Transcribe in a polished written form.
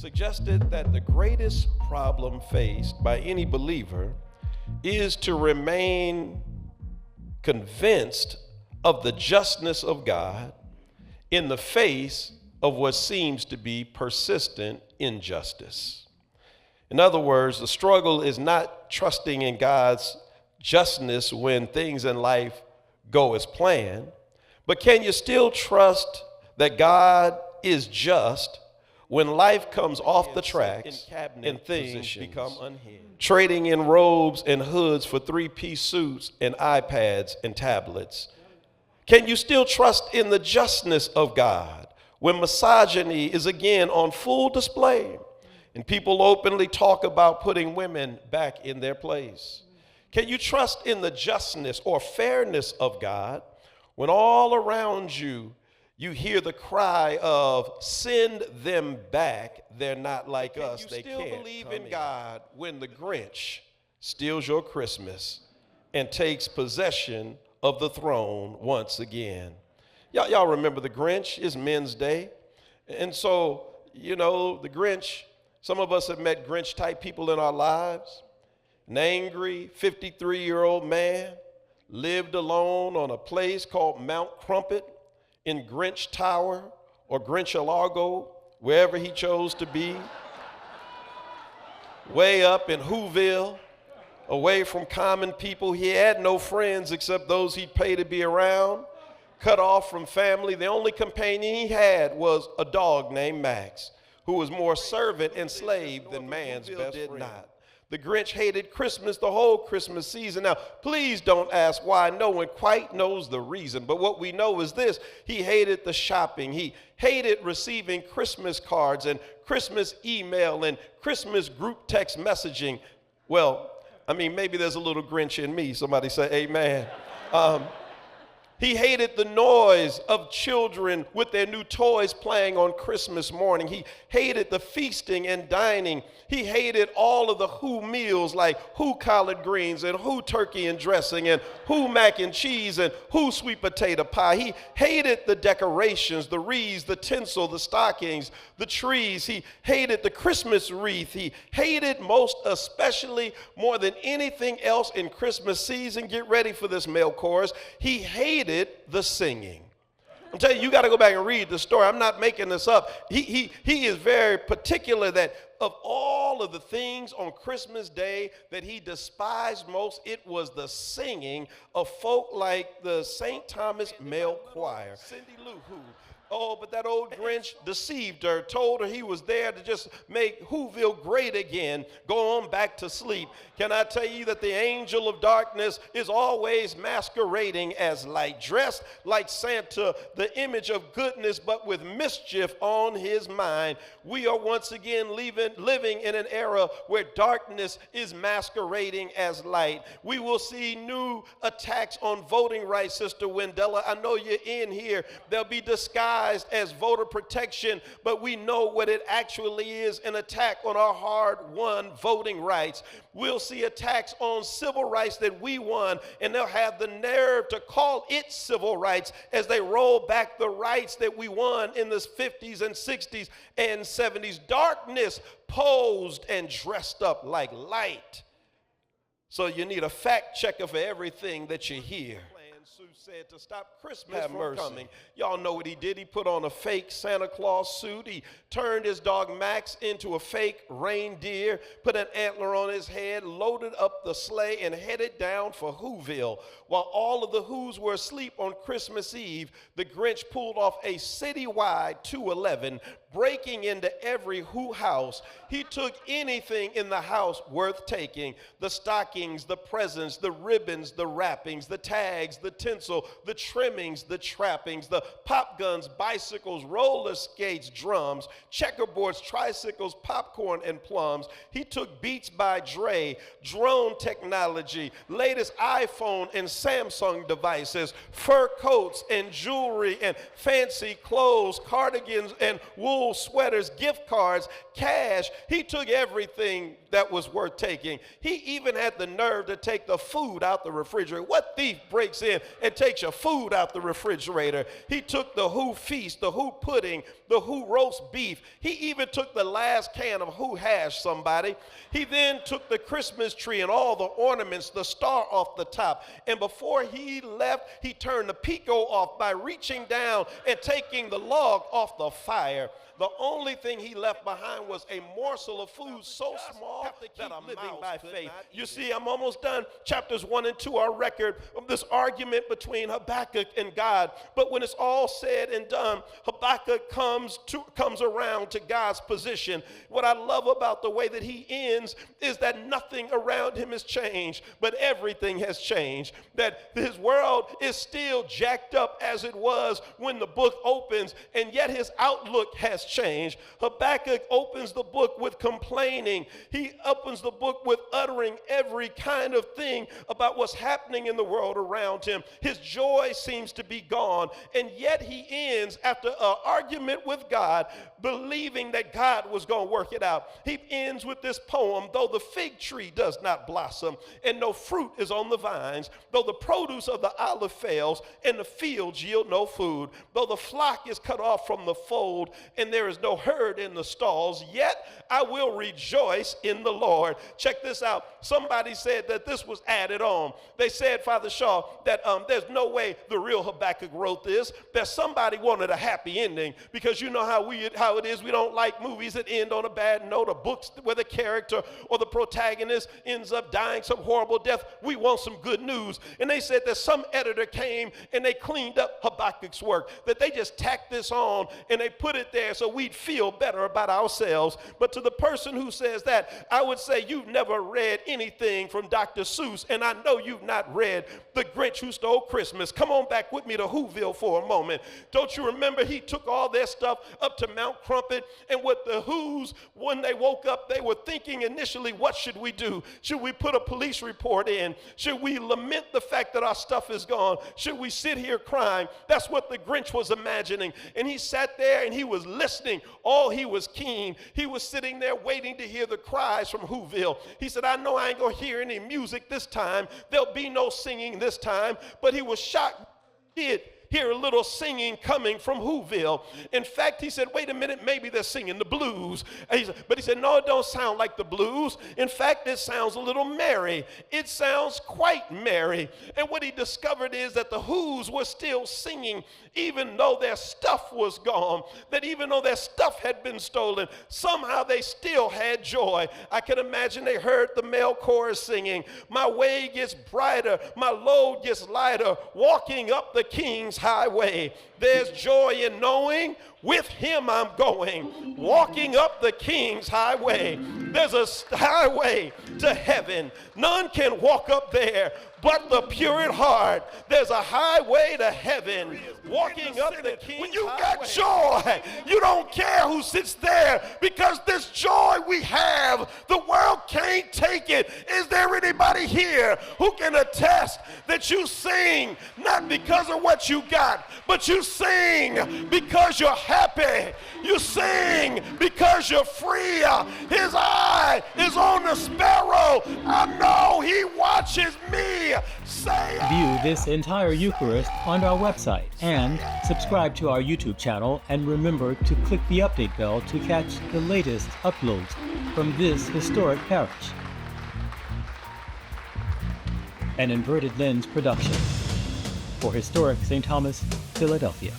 suggested that the greatest problem faced by any believer is to remain convinced of the justness of God in the face of what seems to be persistent injustice. In other words, the struggle is not trusting in God's justness when things in life go as planned, but can you still trust that God is just when life comes off the tracks and things become unhinged? Trading in robes and hoods for three-piece suits and iPads and tablets. Can you still trust in the justness of God when misogyny is again on full display and people openly talk about putting women back in their place? Can you trust in the justness or fairness of God when all around you hear the cry of send them back, they're not like us, they can't? Can you still believe in God when the Grinch steals your Christmas and takes possession of the throne once again? Y'all remember the Grinch? It's Men's Day. And so, the Grinch, some of us have met Grinch type people in our lives. An angry 53-year-old man lived alone on a place called Mount Crumpet in Grinch Tower or Grinch-a-Largo, wherever he chose to be, way up in Whoville, away from common people. He had no friends except those he'd pay to be around, cut off from family. The only companion he had was a dog named Max, who was more servant and slave than man's best friend. The Grinch hated Christmas the whole Christmas season. Now, please don't ask why. No one quite knows the reason. But what we know is this: he hated the shopping. He hated receiving Christmas cards and Christmas email and Christmas group text messaging. Well, maybe there's a little Grinch in me. Somebody say amen. He hated the noise of children with their new toys playing on Christmas morning. He hated the feasting and dining. He hated all of the who meals, like who collard greens and who turkey and dressing and who mac and cheese and who sweet potato pie. He hated the decorations, the wreaths, the tinsel, the stockings, the trees. He hated the Christmas wreath. He hated most especially, more than anything else in Christmas season, get ready for this male chorus, he hated the singing. I'm telling you, got to go back and read the story. I'm not making this up. He is very particular that of all of the things on Christmas Day that he despised most, it was the singing of folk like the St. Thomas Male Choir. Cindy Lou Who. Oh, but that old Grinch deceived her, told her he was there to just make Whoville great again, go on back to sleep. Can I tell you that the angel of darkness is always masquerading as light, dressed like Santa, the image of goodness, but with mischief on his mind? We are once again living in an era where darkness is masquerading as light. We will see new attacks on voting rights, Sister Wendella. I know you're in here. They'll be disguised as voter protection, but we know what it actually is: an attack on our hard-won voting rights. We'll see attacks on civil rights that we won, and they'll have the nerve to call it civil rights as they roll back the rights that we won in the 50s and 60s and 70s. Darkness posed and dressed up like light. So you need a fact checker for everything that you hear. Said to stop Christmas from coming. Y'all know what he did. He put on a fake Santa Claus suit. He turned his dog Max into a fake reindeer, put an antler on his head, loaded up the sleigh, and headed down for Whoville. While all of the Whos were asleep on Christmas Eve, the Grinch pulled off a citywide 211, breaking into every Who house. He took anything in the house worth taking: the stockings, the presents, the ribbons, the wrappings, the tags, the tinsel, the trimmings, the trappings, the pop guns, bicycles, roller skates, drums, checkerboards, tricycles, popcorn, and plums. He took Beats by Dre, drone technology, latest iPhone and Samsung devices, fur coats and jewelry and fancy clothes, cardigans and wool sweaters, gift cards, cash. He took everything that was worth taking. He even had the nerve to take the food out the refrigerator. What thief breaks in and takes your food out the refrigerator? He took the who feast, the who pudding, the who roast beef. He even took the last can of who hash, somebody. He then took the Christmas tree and all the ornaments, the star off the top. And before he left, he turned the pico off by reaching down and taking the log off the fire. The only thing he left behind was a morsel of food so small that I'm living by faith. You see, I'm almost done. Chapters 1 and 2 are a record of this argument between Habakkuk and God. But when it's all said and done, Habakkuk comes around to God's position. What I love about the way that he ends is that nothing around him has changed, but everything has changed. That his world is still jacked up as it was when the book opens, and yet his outlook has changed. Habakkuk opens the book with complaining. He opens the book with uttering every kind of thing about what's happening in the world around him. His joy seems to be gone, and yet he ends after an argument with God, believing that God was going to work it out. He ends with this poem: though the fig tree does not blossom and no fruit is on the vines, though the produce of the olive fails and the fields yield no food, though the flock is cut off from the fold and there is no herd in the stalls, yet I will rejoice in the Lord. Check this out. Somebody said that this was added on. They said, Father Shaw, that there's no way the real Habakkuk wrote this, that somebody wanted a happy ending, because you know how it is. We don't like movies that end on a bad note, or books where the character or the protagonist ends up dying some horrible death. We want some good news. And they said that some editor came and they cleaned up Habakkuk's work, that they just tacked this on and they put it there so we'd feel better about ourselves. But to the person who says that, I would say you've never read anything from Dr. Seuss, and I know you've not read The Grinch Who Stole Christmas. Come on back with me to Whoville for a moment. Don't you remember he took all their stuff up to Mount Crumpet, and with the Who's, when they woke up, they were thinking initially, what should we do? Should we put a police report in? Should we lament the fact that our stuff is gone? Should we sit here crying? That's what the Grinch was imagining. And he sat there and he was listening. Oh, he was keen. He was sitting there waiting to hear the cries from Whoville. He said, I know I ain't gonna hear any music this time. There'll be no singing this time. But he was shocked. He did hear a little singing coming from Whoville. In fact, he said, wait a minute, maybe they're singing the blues. But he said, no, it don't sound like the blues. In fact, it sounds a little merry. It sounds quite merry. And what he discovered is that the Who's were still singing even though their stuff was gone, that even though their stuff had been stolen, somehow they still had joy. I can imagine they heard the male chorus singing, my way gets brighter, my load gets lighter, walking up the King's highway. There's joy in knowing with him I'm going, walking up the King's highway. There's a highway to heaven. None can walk up there but the pure at heart. There's a highway to heaven, walking up the King's highway. When you got joy, you don't care who sits there, because this joy we have, the world can't take it. Is there anybody here who can attest that you sing not because of what you got, but you sing because you're happy? You sing because you're free. His eye is on the sparrow. I know he watches me. View this entire Eucharist on our website and subscribe to our YouTube channel, and remember to click the update bell to catch the latest uploads from this historic parish. An Inverted Lens production for Historic St. Thomas, Philadelphia.